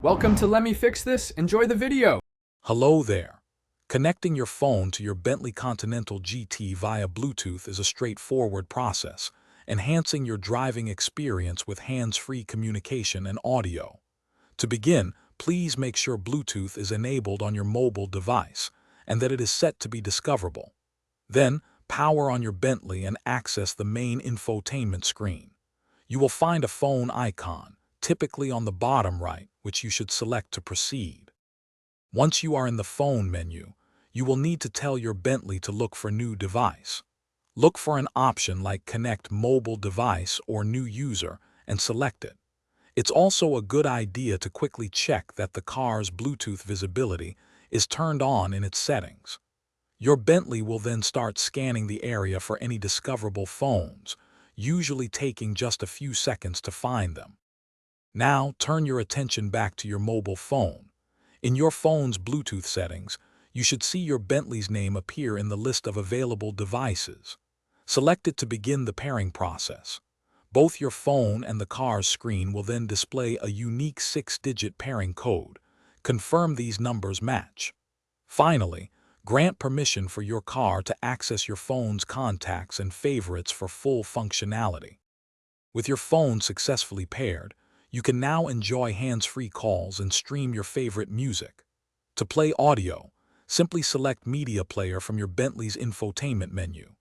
Welcome to Let Me Fix This. Enjoy the video. Hello there. Connecting your phone to your Bentley Continental GT via Bluetooth is a straightforward process, enhancing your driving experience with hands-free communication and audio. To begin, please make sure Bluetooth is enabled on your mobile device and that it is set to be discoverable. Then, power on your Bentley and access the main infotainment screen. You will find a phone icon, typically on the bottom right, which you should select to proceed. Once you are in the phone menu, you will need to tell your Bentley to look for New Device. Look for an option like Connect Mobile Device or New User and select it. It's also a good idea to quickly check that the car's Bluetooth visibility is turned on in its settings. Your Bentley will then start scanning the area for any discoverable phones, usually taking just a few seconds to find them. Now, turn your attention back to your mobile phone. In your phone's Bluetooth settings, you should see your Bentley's name appear in the list of available devices. Select it to begin the pairing process. Both your phone and the car's screen will then display a unique 6-digit pairing code. Confirm these numbers match. Finally, grant permission for your car to access your phone's contacts and favorites for full functionality. With your phone successfully paired, you can now enjoy hands-free calls and stream your favorite music. To play audio, simply select Media Player from your Bentley's Infotainment menu.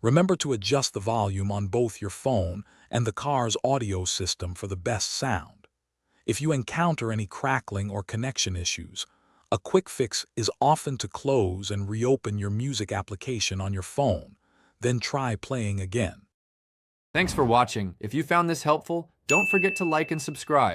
Remember to adjust the volume on both your phone and the car's audio system for the best sound. If you encounter any crackling or connection issues, a quick fix is often to close and reopen your music application on your phone, then try playing again. Thanks for watching. If you found this helpful, don't forget to like and subscribe.